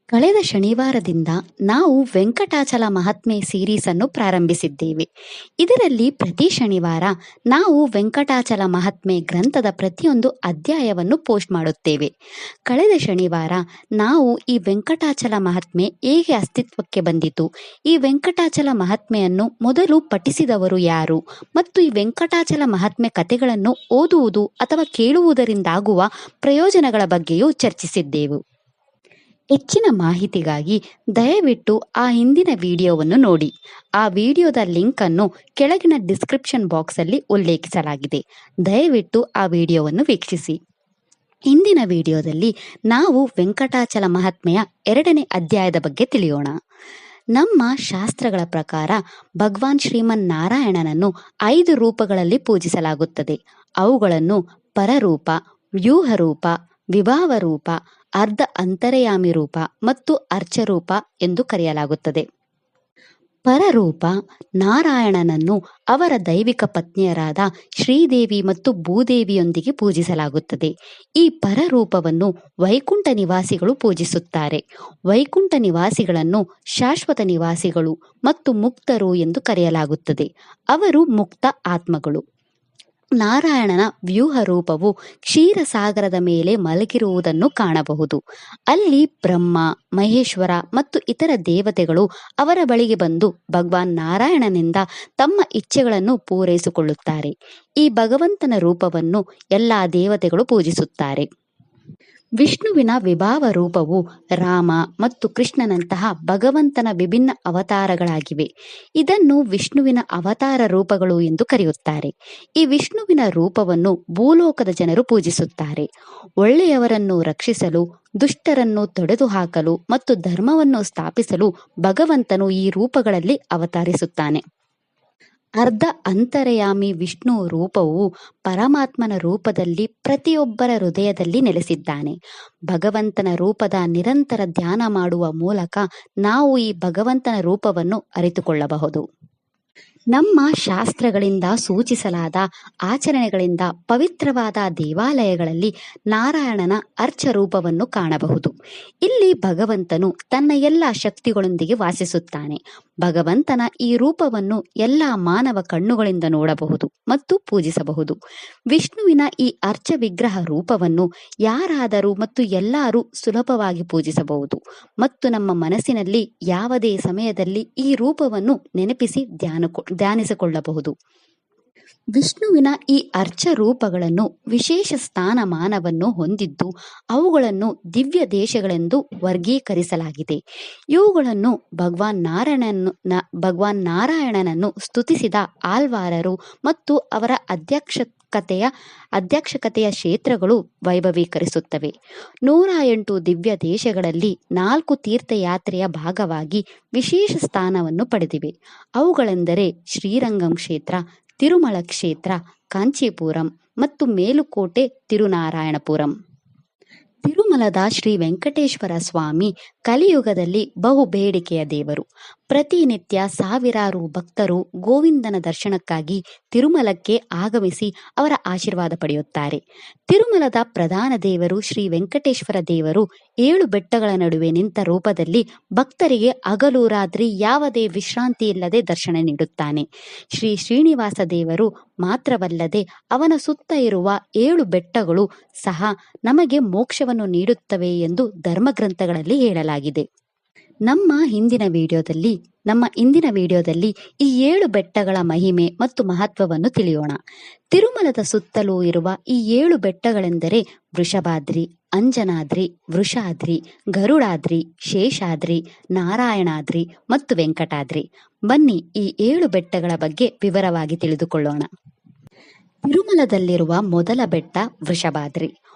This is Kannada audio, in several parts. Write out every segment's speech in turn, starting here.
ಕಳೆದ ಶನಿವಾರದಿಂದ ನಾವು ವೆಂಕಟಾಚಲ ಮಹಾತ್ಮೆ ಸೀರೀಸ್ ಅನ್ನು ಪ್ರಾರಂಭಿಸಿದ್ದೇವೆ. ಇದರಲ್ಲಿ ಪ್ರತಿ ಶನಿವಾರ ನಾವು ವೆಂಕಟಾಚಲ ಮಹಾತ್ಮೆ ಗ್ರಂಥದ ಪ್ರತಿಯೊಂದು ಅಧ್ಯಾಯವನ್ನು ಪೋಸ್ಟ್ ಮಾಡುತ್ತೇವೆ. ಕಳೆದ ಶನಿವಾರ ನಾವು ಈ ವೆಂಕಟಾಚಲ ಮಹಾತ್ಮೆ ಹೇಗೆ ಅಸ್ತಿತ್ವಕ್ಕೆ ಬಂದಿತು, ಈ ವೆಂಕಟಾಚಲ ಮಹಾತ್ಮೆಯನ್ನು ಮೊದಲು ಪಠಿಸಿದವರು ಯಾರು ಮತ್ತು ಈ ವೆಂಕಟಾಚಲ ಮಹಾತ್ಮೆ ಕಥೆಗಳನ್ನು ಓದುವುದು ಅಥವಾ ಕೇಳುವುದರಿಂದಾಗುವ ಪ್ರಯೋಜನಗಳ ಬಗ್ಗೆಯೂ ಚರ್ಚಿಸಿದ್ದೆವು. ಹೆಚ್ಚಿನ ಮಾಹಿತಿಗಾಗಿ ದಯವಿಟ್ಟು ಆ ಹಿಂದಿನ ವಿಡಿಯೋವನ್ನು ನೋಡಿ. ಆ ವಿಡಿಯೋದ ಲಿಂಕ್ ಅನ್ನು ಕೆಳಗಿನ ಡಿಸ್ಕ್ರಿಪ್ಷನ್ ಬಾಕ್ಸ್ ಅಲ್ಲಿ ಉಲ್ಲೇಖಿಸಲಾಗಿದೆ. ದಯವಿಟ್ಟು ಆ ವಿಡಿಯೋವನ್ನು ವೀಕ್ಷಿಸಿ. ಇಂದಿನ ವಿಡಿಯೋದಲ್ಲಿ ನಾವು ವೆಂಕಟಾಚಲ ಮಹಾತ್ಮೆಯ 2ನೇ ಅಧ್ಯಾಯದ ಬಗ್ಗೆ ತಿಳಿಯೋಣ. ನಮ್ಮ ಶಾಸ್ತ್ರಗಳ ಪ್ರಕಾರ ಭಗವಾನ್ ಶ್ರೀಮನ್ ನಾರಾಯಣನನ್ನು 5 ರೂಪಗಳಲ್ಲಿ ಪೂಜಿಸಲಾಗುತ್ತದೆ. ಅವುಗಳನ್ನು ಪರರೂಪ, ವ್ಯೂಹರೂಪ, ವಿಭಾವ ರೂಪ, ಅರ್ಧ ಅಂತರ್ಯಾಮಿ ರೂಪ ಮತ್ತು ಅರ್ಚರೂಪ ಎಂದು ಕರೆಯಲಾಗುತ್ತದೆ. ಪರರೂಪ ನಾರಾಯಣನನ್ನು ಅವರ ದೈವಿಕ ಪತ್ನಿಯರಾದ ಶ್ರೀದೇವಿ ಮತ್ತು ಭೂದೇವಿಯೊಂದಿಗೆ ಪೂಜಿಸಲಾಗುತ್ತದೆ. ಈ ಪರರೂಪವನ್ನು ವೈಕುಂಠ ನಿವಾಸಿಗಳು ಪೂಜಿಸುತ್ತಾರೆ. ವೈಕುಂಠ ನಿವಾಸಿಗಳನ್ನು ಶಾಶ್ವತ ನಿವಾಸಿಗಳು ಮತ್ತು ಮುಕ್ತರು ಎಂದು ಕರೆಯಲಾಗುತ್ತದೆ. ಅವರು ಮುಕ್ತ ಆತ್ಮಗಳು. ನಾರಾಯಣನ ವ್ಯೂಹ ರೂಪವು ಕ್ಷೀರಸಾಗರದ ಮೇಲೆ ಮಲಗಿರುವುದನ್ನು ಕಾಣಬಹುದು. ಅಲ್ಲಿ ಬ್ರಹ್ಮ, ಮಹೇಶ್ವರ ಮತ್ತು ಇತರ ದೇವತೆಗಳು ಅವರ ಬಳಿಗೆ ಬಂದು ಭಗವಾನ್ ನಾರಾಯಣನಿಂದ ತಮ್ಮ ಇಚ್ಛೆಗಳನ್ನು ಪೂರೈಸಿಕೊಳ್ಳುತ್ತಾರೆ. ಈ ಭಗವಂತನ ರೂಪವನ್ನು ಎಲ್ಲಾ ದೇವತೆಗಳು ಪೂಜಿಸುತ್ತಾರೆ. ವಿಷ್ಣುವಿನ ವಿಭಾವ ರೂಪವು ರಾಮ ಮತ್ತು ಕೃಷ್ಣನಂತಹ ಭಗವಂತನ ವಿಭಿನ್ನ ಅವತಾರಗಳಾಗಿವೆ. ಇದನ್ನು ವಿಷ್ಣುವಿನ ಅವತಾರ ರೂಪಗಳು ಎಂದು ಕರೆಯುತ್ತಾರೆ. ಈ ವಿಷ್ಣುವಿನ ರೂಪವನ್ನು ಭೂಲೋಕದ ಜನರು ಪೂಜಿಸುತ್ತಾರೆ. ಒಳ್ಳೆಯವರನ್ನು ರಕ್ಷಿಸಲು, ದುಷ್ಟರನ್ನು ತೊಡೆದುಹಾಕಲು ಮತ್ತು ಧರ್ಮವನ್ನು ಸ್ಥಾಪಿಸಲು ಭಗವಂತನು ಈ ರೂಪಗಳಲ್ಲಿ ಅವತರಿಸುತ್ತಾನೆ. ಅರ್ಧ ಅಂತರ್ಯಾಮಿ ವಿಷ್ಣು ರೂಪವು ಪರಮಾತ್ಮನ ರೂಪದಲ್ಲಿ ಪ್ರತಿಯೊಬ್ಬರ ಹೃದಯದಲ್ಲಿ ನೆಲೆಸಿದ್ದಾನೆ. ಭಗವಂತನ ರೂಪದ ನಿರಂತರ ಧ್ಯಾನ ಮಾಡುವ ಮೂಲಕ ನಾವು ಈ ಭಗವಂತನ ರೂಪವನ್ನು ಅರಿತುಕೊಳ್ಳಬಹುದು. ನಮ್ಮ ಶಾಸ್ತ್ರಗಳಿಂದ ಸೂಚಿಸಲಾದ ಆಚರಣೆಗಳಿಂದ ಪವಿತ್ರವಾದ ದೇವಾಲಯಗಳಲ್ಲಿ ನಾರಾಯಣನ ಅರ್ಚ ರೂಪವನ್ನು ಕಾಣಬಹುದು. ಇಲ್ಲಿ ಭಗವಂತನು ತನ್ನ ಎಲ್ಲ ಶಕ್ತಿಗಳೊಂದಿಗೆ ವಾಸಿಸುತ್ತಾನೆ. ಭಗವಂತನ ಈ ರೂಪವನ್ನು ಎಲ್ಲ ಮಾನವ ಕಣ್ಣುಗಳಿಂದ ನೋಡಬಹುದು ಮತ್ತು ಪೂಜಿಸಬಹುದು. ವಿಷ್ಣುವಿನ ಈ ಅರ್ಚ ವಿಗ್ರಹ ರೂಪವನ್ನು ಯಾರಾದರೂ ಮತ್ತು ಎಲ್ಲರೂ ಸುಲಭವಾಗಿ ಪೂಜಿಸಬಹುದು ಮತ್ತು ನಮ್ಮ ಮನಸ್ಸಿನಲ್ಲಿ ಯಾವುದೇ ಸಮಯದಲ್ಲಿ ಈ ರೂಪವನ್ನು ನೆನಪಿಸಿ ಧ್ಯಾನಿಸಿಕೊಳ್ಳಬಹುದು. ವಿಷ್ಣುವಿನ ಈ ಅರ್ಚ ರೂಪಗಳನ್ನು ವಿಶೇಷ ಸ್ಥಾನಮಾನವನ್ನು ಹೊಂದಿದ್ದು ಅವುಗಳನ್ನು ದಿವ್ಯ ದೇಶಗಳೆಂದು ವರ್ಗೀಕರಿಸಲಾಗಿದೆ. ಇವುಗಳನ್ನು ಭಗವಾನ್ ನಾರಾಯಣನನ್ನು ಸ್ತುತಿಸಿದ ಆಳ್ವಾರರು ಮತ್ತು ಅವರ ಅಧ್ಯಕ್ಷಕತೆಯ ಕ್ಷೇತ್ರಗಳು ವೈಭವೀಕರಿಸುತ್ತವೆ. 108 ದಿವ್ಯ ದೇಶಗಳಲ್ಲಿ 4 ತೀರ್ಥಯಾತ್ರೆಯ ಭಾಗವಾಗಿ ವಿಶೇಷ ಸ್ಥಾನವನ್ನು ಪಡೆದಿವೆ. ಅವುಗಳೆಂದರೆ ಶ್ರೀರಂಗಂ ಕ್ಷೇತ್ರ, ತಿರುಮಲ ಕ್ಷೇತ್ರ, ಕಾಂಚೀಪುರಂ ಮತ್ತು ಮೇಲುಕೋಟೆ ತಿರುನಾರಾಯಣಪುರಂ. ತಿರುಮಲದ ಶ್ರೀ ವೆಂಕಟೇಶ್ವರ ಸ್ವಾಮಿ ಕಲಿಯುಗದಲ್ಲಿ ಬಹು ಬೇಡಿಕೆಯ ದೇವರು. ಪ್ರತಿನಿತ್ಯ ಸಾವಿರಾರು ಭಕ್ತರು ಗೋವಿಂದನ ದರ್ಶನಕ್ಕಾಗಿ ತಿರುಮಲಕ್ಕೆ ಆಗಮಿಸಿ ಅವರ ಆಶೀರ್ವಾದ ಪಡೆಯುತ್ತಾರೆ. ತಿರುಮಲದ ಪ್ರಧಾನ ದೇವರು ಶ್ರೀ ವೆಂಕಟೇಶ್ವರ ದೇವರು 7 ಬೆಟ್ಟಗಳ ನಡುವೆ ನಿಂತ ರೂಪದಲ್ಲಿ ಭಕ್ತರಿಗೆ ಹಗಲು ರಾತ್ರಿ ಯಾವುದೇ ವಿಶ್ರಾಂತಿ ಇಲ್ಲದೆ ದರ್ಶನ ನೀಡುತ್ತಾನೆ. ಶ್ರೀ ಶ್ರೀನಿವಾಸ ದೇವರು ಮಾತ್ರವಲ್ಲದೆ ಅವನ ಸುತ್ತ ಇರುವ 7 ಬೆಟ್ಟಗಳು ಸಹ ನಮಗೆ ಮೋಕ್ಷವನ್ನು ನೀಡುತ್ತವೆ ಎಂದು ಧರ್ಮಗ್ರಂಥಗಳಲ್ಲಿ ಹೇಳಲಾಗಿದೆ. ನಮ್ಮ ಇಂದಿನ ವಿಡಿಯೋದಲ್ಲಿ ಈ 7 ಬೆಟ್ಟಗಳ ಮಹಿಮೆ ಮತ್ತು ಮಹತ್ವವನ್ನು ತಿಳಿಯೋಣ. ತಿರುಮಲದ ಸುತ್ತಲೂ ಇರುವ ಈ 7 ಬೆಟ್ಟಗಳೆಂದರೆ ವೃಷಭಾದ್ರಿ, ಅಂಜನಾದ್ರಿ, ವೃಷಾದ್ರಿ, ಗರುಡಾದ್ರಿ, ಶೇಷಾದ್ರಿ, ನಾರಾಯಣಾದ್ರಿ ಮತ್ತು ವೆಂಕಟಾದ್ರಿ. ಬನ್ನಿ ಈ 7 ಬೆಟ್ಟಗಳ ಬಗ್ಗೆ ವಿವರವಾಗಿ ತಿಳಿದುಕೊಳ್ಳೋಣ. ತಿರುಮಲದಲ್ಲಿರುವ ಮೊದಲ ಬೆಟ್ಟ ವೃಷಭಾದ್ರಿ.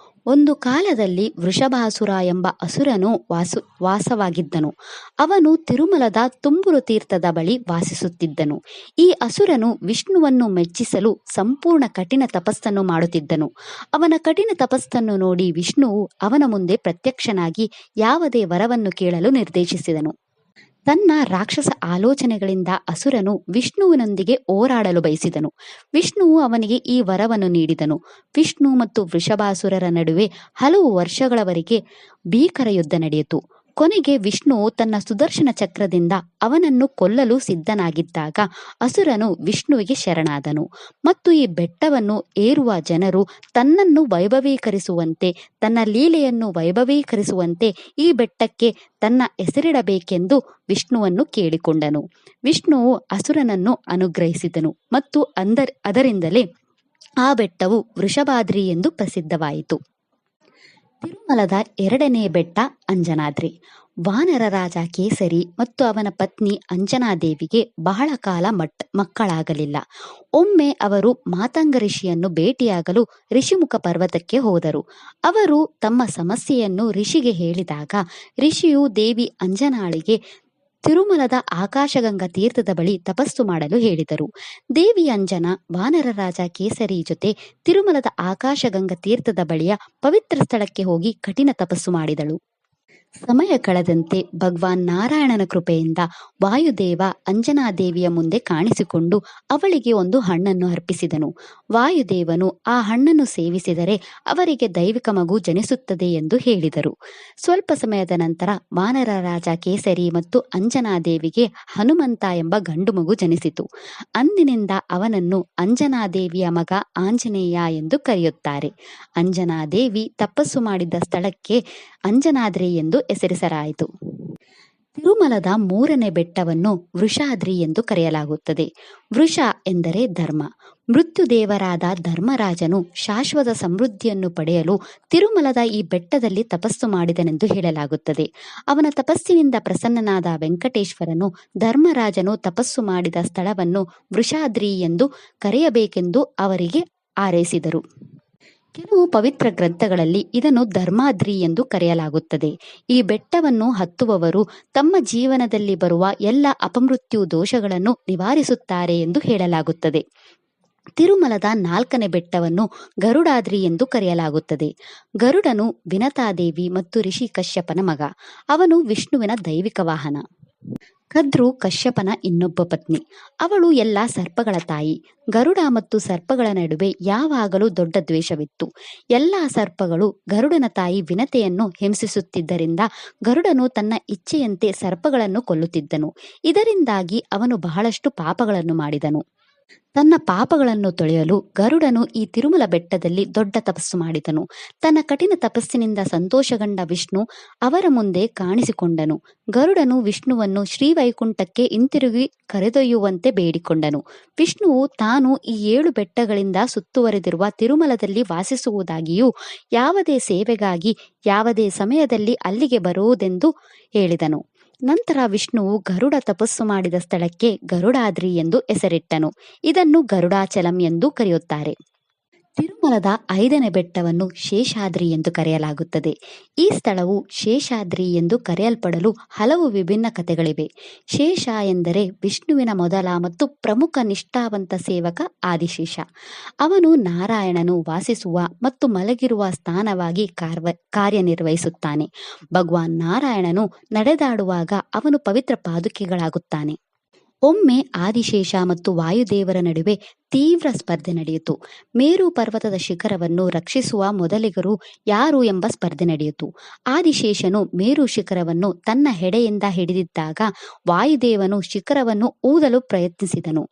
ಒಂದು ಕಾಲದಲ್ಲಿ ವೃಷಭಾಸುರ ಎಂಬ ಅಸುರನು ವಾಸವಾಗಿದ್ದನು. ಅವನು ತಿರುಮಲದ ತುಂಬುರು ತೀರ್ಥದ ಬಳಿ ವಾಸಿಸುತ್ತಿದ್ದನು. ಈ ಅಸುರನು ವಿಷ್ಣುವನ್ನು ಮೆಚ್ಚಿಸಲು ಸಂಪೂರ್ಣ ಕಠಿಣ ತಪಸ್ಸನ್ನು ಮಾಡುತ್ತಿದ್ದನು. ಅವನ ಕಠಿಣ ತಪಸ್ಸನ್ನು ನೋಡಿ ವಿಷ್ಣುವು ಅವನ ಮುಂದೆ ಪ್ರತ್ಯಕ್ಷನಾಗಿ ಯಾವುದೇ ವರವನ್ನು ಕೇಳಲು ನಿರ್ದೇಶಿಸಿದನು. ತನ್ನ ರಾಕ್ಷಸ ಆಲೋಚನೆಗಳಿಂದ ಅಸುರನು ವಿಷ್ಣುವಿನೊಂದಿಗೆ ಹೋರಾಡಲು ಬಯಸಿದನು. ವಿಷ್ಣುವು ಅವನಿಗೆ ಈ ವರವನ್ನು ನೀಡಿದನು. ವಿಷ್ಣು ಮತ್ತು ವೃಷಭಾಸುರರ ನಡುವೆ ಹಲವು ವರ್ಷಗಳವರೆಗೆ ಭೀಕರ ಯುದ್ಧ ನಡೆಯಿತು. ಕೊನೆಗೆ ವಿಷ್ಣುವು ತನ್ನ ಸುದರ್ಶನ ಚಕ್ರದಿಂದ ಅವನನ್ನು ಕೊಲ್ಲಲು ಸಿದ್ಧನಾಗಿದ್ದಾಗ ಅಸುರನು ವಿಷ್ಣುವಿಗೆ ಶರಣಾದನು ಮತ್ತು ಈ ಬೆಟ್ಟವನ್ನು ಏರುವ ಜನರು ತನ್ನನ್ನು ವೈಭವೀಕರಿಸುವಂತೆ, ತನ್ನ ಲೀಲೆಯನ್ನು ವೈಭವೀಕರಿಸುವಂತೆ ಈ ಬೆಟ್ಟಕ್ಕೆ ತನ್ನ ಹೆಸರಿಡಬೇಕೆಂದು ವಿಷ್ಣುವನ್ನು ಕೇಳಿಕೊಂಡನು. ವಿಷ್ಣುವು ಅಸುರನನ್ನು ಅನುಗ್ರಹಿಸಿದನು ಮತ್ತು ಅದರಿಂದಲೇ ಆ ಬೆಟ್ಟವು ವೃಷಭಾದ್ರಿ ಎಂದು ಪ್ರಸಿದ್ಧವಾಯಿತು. ತಿರುಮಲದ ಎರಡನೇ ಬೆಟ್ಟ ಅಂಜನಾದ್ರಿ. ವಾನರ ರಾಜ ಕೇಸರಿ ಮತ್ತು ಅವನ ಪತ್ನಿ ಅಂಜನಾದೇವಿಗೆ ಬಹಳ ಕಾಲ ಮಕ್ಕಳಾಗಲಿಲ್ಲ. ಒಮ್ಮೆ ಅವರು ಮಾತಂಗ ಋಷಿಯನ್ನು ಭೇಟಿಯಾಗಲು ಋಷಿಮುಖ ಪರ್ವತಕ್ಕೆ ಹೋದರು. ಅವರು ತಮ್ಮ ಸಮಸ್ಯೆಯನ್ನು ಋಷಿಗೆ ಹೇಳಿದಾಗ ಋಷಿಯು ದೇವಿ ಅಂಜನಾಳಿಗೆ ತಿರುಮಲದ ಆಕಾಶಗಂಗಾ ತೀರ್ಥದ ಬಳಿ ತಪಸ್ಸು ಮಾಡಲು ಹೇಳಿದರು. ದೇವಿ ಅಂಜನಾ ವಾನರ ರಾಜ ಕೇಸರಿ ಜೊತೆ ತಿರುಮಲದ ಆಕಾಶಗಂಗಾ ತೀರ್ಥದ ಬಳಿಯ ಪವಿತ್ರ ಸ್ಥಳಕ್ಕೆ ಹೋಗಿ ಕಠಿಣ ತಪಸ್ಸು ಮಾಡಿದಳು. ಸಮಯ ಕಳೆದಂತೆ ಭಗವಾನ್ ನಾರಾಯಣನ ಕೃಪೆಯಿಂದ ವಾಯುದೇವ ಅಂಜನಾದೇವಿಯ ಮುಂದೆ ಕಾಣಿಸಿಕೊಂಡು ಅವಳಿಗೆ ಒಂದು ಹಣ್ಣನ್ನು ಅರ್ಪಿಸಿದನು. ವಾಯುದೇವನು ಆ ಹಣ್ಣನ್ನು ಸೇವಿಸಿದರೆ ಅವರಿಗೆ ದೈವಿಕ ಮಗು ಜನಿಸುತ್ತದೆ ಎಂದು ಹೇಳಿದರು. ಸ್ವಲ್ಪ ಸಮಯದ ನಂತರ ವಾನರ ರಾಜ ಕೇಸರಿ ಮತ್ತು ಅಂಜನಾದೇವಿಗೆ ಹನುಮಂತ ಎಂಬ ಗಂಡು ಮಗು ಜನಿಸಿತು. ಅಂದಿನಿಂದ ಅವನನ್ನು ಅಂಜನಾದೇವಿಯ ಮಗ ಆಂಜನೇಯ ಎಂದು ಕರೆಯುತ್ತಾರೆ. ಅಂಜನಾದೇವಿ ತಪಸ್ಸು ಮಾಡಿದ್ದ ಸ್ಥಳಕ್ಕೆ ಅಂಜನಾದ್ರಿ ಎಂದು ಹೆಸರಿಸಲಾಯಿತು. ತಿರುಮಲದ ಮೂರನೇ ಬೆಟ್ಟವನ್ನು ವೃಷಾದ್ರಿ ಎಂದು ಕರೆಯಲಾಗುತ್ತದೆ. ವೃಷ ಎಂದರೆ ಧರ್ಮ. ಮೃತ್ಯುದೇವರಾದ ಧರ್ಮರಾಜನು ಶಾಶ್ವತ ಸಮೃದ್ಧಿಯನ್ನು ಪಡೆಯಲು ತಿರುಮಲದ ಈ ಬೆಟ್ಟದಲ್ಲಿ ತಪಸ್ಸು ಮಾಡಿದನೆಂದು ಹೇಳಲಾಗುತ್ತದೆ. ಅವನ ತಪಸ್ಸಿನಿಂದ ಪ್ರಸನ್ನನಾದ ವೆಂಕಟೇಶ್ವರನು ಧರ್ಮರಾಜನು ತಪಸ್ಸು ಮಾಡಿದ ಸ್ಥಳವನ್ನು ವೃಷಾದ್ರಿ ಎಂದು ಕರೆಯಬೇಕೆಂದು ಅವರಿಗೆ ಆರೈಸಿದರು. ಕೆಲವು ಪವಿತ್ರ ಗ್ರಂಥಗಳಲ್ಲಿ ಇದನ್ನು ಧರ್ಮಾದ್ರಿ ಎಂದು ಕರೆಯಲಾಗುತ್ತದೆ. ಈ ಬೆಟ್ಟವನ್ನು ಹತ್ತುವವರು ತಮ್ಮ ಜೀವನದಲ್ಲಿ ಬರುವ ಎಲ್ಲ ಅಪಮೃತ್ಯು ದೋಷಗಳನ್ನು ನಿವಾರಿಸುತ್ತಾರೆ ಎಂದು ಹೇಳಲಾಗುತ್ತದೆ. ತಿರುಮಲದ ನಾಲ್ಕನೇ ಬೆಟ್ಟವನ್ನು ಗರುಡಾದ್ರಿ ಎಂದು ಕರೆಯಲಾಗುತ್ತದೆ. ಗರುಡನು ವಿನತಾದೇವಿ ಮತ್ತು ಋಷಿ ಕಶ್ಯಪನ ಮಗ. ಅವನು ವಿಷ್ಣುವಿನ ದೈವಿಕ ವಾಹನ. ಕದ್ರು ಕಶ್ಯಪನ ಇನ್ನೊಬ್ಬ ಪತ್ನಿ. ಅವಳು ಎಲ್ಲ ಸರ್ಪಗಳ ತಾಯಿ. ಗರುಡ ಮತ್ತು ಸರ್ಪಗಳ ನಡುವೆ ಯಾವಾಗಲೂ ದೊಡ್ಡ ದ್ವೇಷವಿತ್ತು. ಎಲ್ಲ ಸರ್ಪಗಳು ಗರುಡನ ತಾಯಿ ವಿನತೆಯನ್ನು ಹಿಂಸಿಸುತ್ತಿದ್ದರಿಂದ ಗರುಡನು ತನ್ನ ಇಚ್ಛೆಯಂತೆ ಸರ್ಪಗಳನ್ನು ಕೊಲ್ಲುತ್ತಿದ್ದನು. ಇದರಿಂದಾಗಿ ಅವನು ಬಹಳಷ್ಟು ಪಾಪಗಳನ್ನು ಮಾಡಿದನು. ತನ್ನ ಪಾಪಗಳನ್ನು ತೊಳೆಯಲು ಗರುಡನು ಈ ತಿರುಮಲ ಬೆಟ್ಟದಲ್ಲಿ ದೊಡ್ಡ ತಪಸ್ಸು ಮಾಡಿದನು. ತನ್ನ ಕಠಿಣ ತಪಸ್ಸಿನಿಂದ ಸಂತೋಷಗೊಂಡ ವಿಷ್ಣು ಅವರ ಮುಂದೆ ಕಾಣಿಸಿಕೊಂಡನು. ಗರುಡನು ವಿಷ್ಣುವನ್ನು ಶ್ರೀವೈಕುಂಠಕ್ಕೆ ಹಿಂತಿರುಗಿ ಕರೆದೊಯ್ಯುವಂತೆ ಬೇಡಿಕೊಂಡನು. ವಿಷ್ಣುವು ತಾನು ಈ 7 ಬೆಟ್ಟಗಳಿಂದ ಸುತ್ತುವರೆದಿರುವ ತಿರುಮಲದಲ್ಲಿ ವಾಸಿಸುವುದಾಗಿಯೂ ಯಾವುದೇ ಸೇವೆಗಾಗಿ ಯಾವುದೇ ಸಮಯದಲ್ಲಿ ಅಲ್ಲಿಗೆ ಬರುವುದೆಂದು ಹೇಳಿದನು. ನಂತರ ವಿಷ್ಣುವು ಗರುಡ ತಪಸ್ಸು ಮಾಡಿದ ಸ್ಥಳಕ್ಕೆ ಗರುಡಾದ್ರಿ ಎಂದು ಹೆಸರಿಟ್ಟನು. ಇದನ್ನು ಗರುಡಾಚಲಂ ಎಂದು ಕರೆಯುತ್ತಾರೆ. ತಿರುಮಲದ 5ನೇ ಬೆಟ್ಟವನ್ನು ಶೇಷಾದ್ರಿ ಎಂದು ಕರೆಯಲಾಗುತ್ತದೆ. ಈ ಸ್ಥಳವು ಶೇಷಾದ್ರಿ ಎಂದು ಕರೆಯಲ್ಪಡಲು ಹಲವು ವಿಭಿನ್ನ ಕಥೆಗಳಿವೆ. ಶೇಷ ಎಂದರೆ ವಿಷ್ಣುವಿನ ಮೊದಲ ಮತ್ತು ಪ್ರಮುಖ ನಿಷ್ಠಾವಂತ ಸೇವಕ ಆದಿಶೇಷ. ಅವನು ನಾರಾಯಣನು ವಾಸಿಸುವ ಮತ್ತು ಮಲಗಿರುವ ಸ್ಥಾನವಾಗಿ ಕಾರ್ಯನಿರ್ವಹಿಸುತ್ತಾನೆ. ಭಗವಾನ್ ನಾರಾಯಣನು ನಡೆದಾಡುವಾಗ ಅವನು ಪವಿತ್ರ ಪಾದುಕೆಗಳಾಗುತ್ತಾನೆ. ಒಮ್ಮೆ ಆದಿಶೇಷ ಮತ್ತು ವಾಯುದೇವರ ನಡುವೆ ತೀವ್ರ ಸ್ಪರ್ಧೆ ನಡೆಯಿತು. ಮೇರು ಪರ್ವತದ ಶಿಖರವನ್ನು ರಕ್ಷಿಸುವ ಮೊದಲಿಗರು ಯಾರು ಎಂಬ ಸ್ಪರ್ಧೆ ನಡೆಯಿತು. ಆದಿಶೇಷನು ಮೇರು ಶಿಖರವನ್ನು ತನ್ನ ಹೆಡೆಯಿಂದ ಹಿಡಿದಿದ್ದಾಗ ವಾಯುದೇವನು ಶಿಖರವನ್ನು ಊದಲು ಪ್ರಯತ್ನಿಸಿದನು.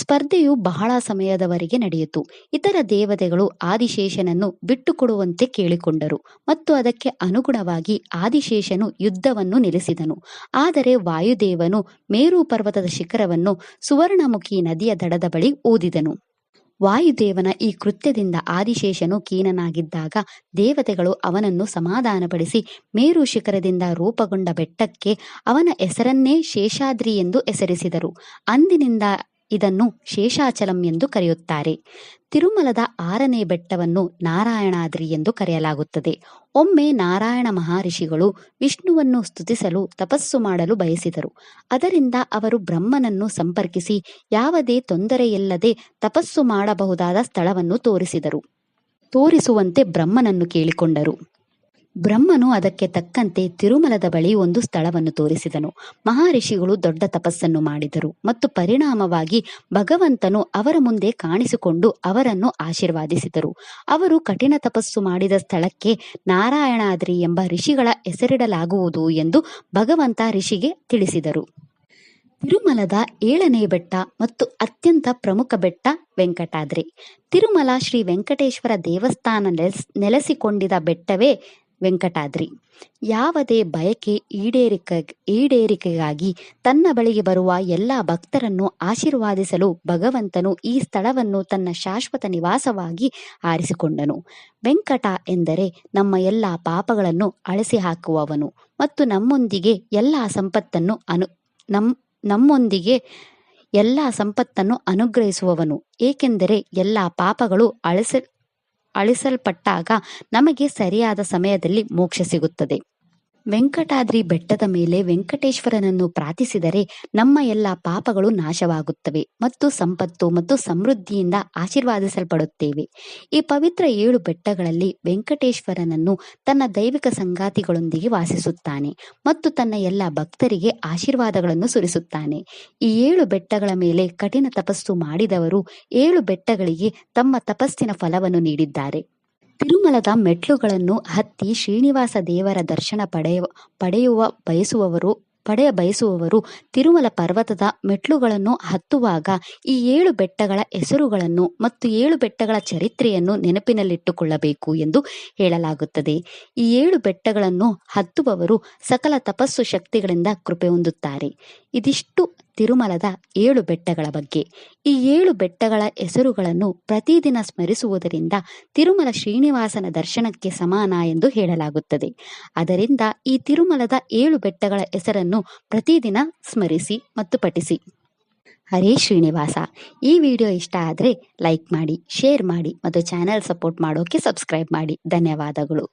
ಸ್ಪರ್ಧೆಯು ಬಹಳ ಸಮಯದವರೆಗೆ ನಡೆಯಿತು. ಇತರ ದೇವತೆಗಳು ಆದಿಶೇಷನನ್ನು ಬಿಟ್ಟುಕೊಡುವಂತೆ ಕೇಳಿಕೊಂಡರು ಮತ್ತು ಅದಕ್ಕೆ ಅನುಗುಣವಾಗಿ ಆದಿಶೇಷನು ಯುದ್ಧವನ್ನು ನಿಲ್ಲಿಸಿದನು. ಆದರೆ ವಾಯುದೇವನು ಮೇರು ಪರ್ವತದ ಶಿಖರವನ್ನು ಸುವರ್ಣಮುಖಿ ನದಿಯ ದಡದ ಬಳಿ ಊದಿದನು. ವಾಯುದೇವನ ಈ ಕೃತ್ಯದಿಂದ ಆದಿಶೇಷನು ಖಿನ್ನನಾಗಿದ್ದಾಗ ದೇವತೆಗಳು ಅವನನ್ನು ಸಮಾಧಾನಪಡಿಸಿ ಮೇರು ಶಿಖರದಿಂದ ರೂಪುಗೊಂಡ ಬೆಟ್ಟಕ್ಕೆ ಅವನ ಹೆಸರನ್ನೇ ಶೇಷಾದ್ರಿ ಎಂದು ಹೆಸರಿಸಿದರು. ಅಂದಿನಿಂದ ಇದನ್ನು ಶೇಷಾಚಲಂ ಎಂದು ಕರೆಯುತ್ತಾರೆ. ತಿರುಮಲದ 6ನೇ ಬೆಟ್ಟವನ್ನು ನಾರಾಯಣಾದ್ರಿ ಎಂದು ಕರೆಯಲಾಗುತ್ತದೆ. ಒಮ್ಮೆ ನಾರಾಯಣ ಮಹರ್ಷಿಗಳು ವಿಷ್ಣುವನ್ನು ಸ್ತುತಿಸಲು ತಪಸ್ಸು ಮಾಡಲು ಬಯಸಿದರು. ಅದರಿಂದ ಅವರು ಬ್ರಹ್ಮನನ್ನು ಸಂಪರ್ಕಿಸಿ ಯಾವುದೇ ತೊಂದರೆಯಿಲ್ಲದೆ ತಪಸ್ಸು ಮಾಡಬಹುದಾದ ಸ್ಥಳವನ್ನು ತೋರಿಸುವಂತೆ ಬ್ರಹ್ಮನನ್ನು ಕೇಳಿಕೊಂಡರು. ಬ್ರಹ್ಮನು ಅದಕ್ಕೆ ತಕ್ಕಂತೆ ತಿರುಮಲದ ಬಳಿ ಒಂದು ಸ್ಥಳವನ್ನು ತೋರಿಸಿದನು. ಮಹರ್ಷಿಗಳು ದೊಡ್ಡ ತಪಸ್ಸನ್ನು ಮಾಡಿದರು ಮತ್ತು ಪರಿಣಾಮವಾಗಿ ಭಗವಂತನು ಅವರ ಮುಂದೆ ಕಾಣಿಸಿಕೊಂಡು ಅವರನ್ನು ಆಶೀರ್ವಾದಿಸಿದರು. ಅವರು ಕಠಿಣ ತಪಸ್ಸು ಮಾಡಿದ ಸ್ಥಳಕ್ಕೆ ನಾರಾಯಣಾದ್ರಿ ಎಂಬ ಋಷಿಗಳ ಹೆಸರಿಡಲಾಗುವುದು ಎಂದು ಭಗವಂತ ಋಷಿಗೆ ತಿಳಿಸಿದರು. ತಿರುಮಲದ 7ನೇ ಬೆಟ್ಟ ಮತ್ತು ಅತ್ಯಂತ ಪ್ರಮುಖ ಬೆಟ್ಟ ವೆಂಕಟಾದ್ರಿ. ತಿರುಮಲ ಶ್ರೀ ವೆಂಕಟೇಶ್ವರ ದೇವಸ್ಥಾನ ನೆಲೆಸಿಕೊಂಡಿದ್ದ ಬೆಟ್ಟವೇ ವೆಂಕಟಾದ್ರಿ. ಯಾವುದೇ ಬಯಕೆ ಈಡೇರಿಕೆಗಾಗಿ ತನ್ನ ಬಳಿಗೆ ಬರುವ ಎಲ್ಲ ಭಕ್ತರನ್ನು ಆಶೀರ್ವಾದಿಸಲು ಭಗವಂತನು ಈ ಸ್ಥಳವನ್ನು ತನ್ನ ಶಾಶ್ವತ ನಿವಾಸವಾಗಿ ಆರಿಸಿಕೊಂಡನು. ವೆಂಕಟ ಎಂದರೆ ನಮ್ಮ ಎಲ್ಲ ಪಾಪಗಳನ್ನು ಅಳಿಸಿ ಹಾಕುವವನು ಮತ್ತು ನಮ್ಮೊಂದಿಗೆ ಎಲ್ಲ ಸಂಪತ್ತನ್ನು ಅನುಗ್ರಹಿಸುವವನು. ಏಕೆಂದರೆ ಎಲ್ಲ ಪಾಪಗಳು ಅಳಿಸಲ್ಪಟ್ಟಾಗ ನಮಗೆ ಸರಿಯಾದ ಸಮಯದಲ್ಲಿ ಮೋಕ್ಷ ಸಿಗುತ್ತದೆ. ವೆಂಕಟಾದ್ರಿ ಬೆಟ್ಟದ ಮೇಲೆ ವೆಂಕಟೇಶ್ವರನನ್ನು ಪ್ರಾರ್ಥಿಸಿದರೆ ನಮ್ಮ ಎಲ್ಲ ಪಾಪಗಳು ನಾಶವಾಗುತ್ತವೆ ಮತ್ತು ಸಂಪತ್ತು ಮತ್ತು ಸಮೃದ್ಧಿಯಿಂದ ಆಶೀರ್ವಾದಿಸಲ್ಪಡುತ್ತೇವೆ. ಈ ಪವಿತ್ರ 7 ಬೆಟ್ಟಗಳಲ್ಲಿ ವೆಂಕಟೇಶ್ವರನನ್ನು ತನ್ನ ದೈವಿಕ ಸಂಗಾತಿಗಳೊಂದಿಗೆ ವಾಸಿಸುತ್ತಾನೆ ಮತ್ತು ತನ್ನ ಎಲ್ಲ ಭಕ್ತರಿಗೆ ಆಶೀರ್ವಾದಗಳನ್ನು ಸುರಿಸುತ್ತಾನೆ. ಈ 7 ಬೆಟ್ಟಗಳ ಮೇಲೆ ಕಠಿಣ ತಪಸ್ಸು ಮಾಡಿದವರು 7 ಬೆಟ್ಟಗಳಿಗೆ ತಮ್ಮ ತಪಸ್ಸಿನ ಫಲವನ್ನು ನೀಡಿದ್ದಾರೆ. ತಿರುಮಲದ ಮೆಟ್ಲುಗಳನ್ನು ಹತ್ತಿ ಶ್ರೀನಿವಾಸ ದೇವರ ದರ್ಶನ ಪಡೆಯ ಬಯಸುವವರು ತಿರುಮಲ ಪರ್ವತದ ಮೆಟ್ಲುಗಳನ್ನು ಹತ್ತುವಾಗ ಈ 7 ಬೆಟ್ಟಗಳ ಹೆಸರುಗಳನ್ನು ಮತ್ತು 7 ಬೆಟ್ಟಗಳ ಚರಿತ್ರೆಯನ್ನು ನೆನಪಿನಲ್ಲಿಟ್ಟುಕೊಳ್ಳಬೇಕು ಎಂದು ಹೇಳಲಾಗುತ್ತದೆ. ಈ 7 ಬೆಟ್ಟಗಳನ್ನು ಹತ್ತುವವರು ಸಕಲ ತಪಸ್ಸು ಶಕ್ತಿಗಳಿಂದ ಕೃಪೆ ಹೊಂದುತ್ತಾರೆ. ಇದಿಷ್ಟು ತಿರುಮಲದ 7 ಬೆಟ್ಟಗಳ ಬಗ್ಗೆ. ಈ 7 ಬೆಟ್ಟಗಳ ಹೆಸರುಗಳನ್ನು ಪ್ರತಿದಿನ ಸ್ಮರಿಸುವುದರಿಂದ ತಿರುಮಲ ಶ್ರೀನಿವಾಸನ ದರ್ಶನಕ್ಕೆ ಸಮಾನ ಎಂದು ಹೇಳಲಾಗುತ್ತದೆ. ಅದರಿಂದ ಈ ತಿರುಮಲದ 7 ಬೆಟ್ಟಗಳ ಹೆಸರನ್ನು ಪ್ರತಿದಿನ ಸ್ಮರಿಸಿ ಮತ್ತು ಪಠಿಸಿ. ಹರೇ ಶ್ರೀನಿವಾಸ. ಈ ವಿಡಿಯೋ ಇಷ್ಟ ಆದರೆ ಲೈಕ್ ಮಾಡಿ, ಶೇರ್ ಮಾಡಿ ಮತ್ತು ಚಾನೆಲ್ ಸಪೋರ್ಟ್ ಮಾಡೋಕೆ ಸಬ್ಸ್ಕ್ರೈಬ್ ಮಾಡಿ. ಧನ್ಯವಾದಗಳು.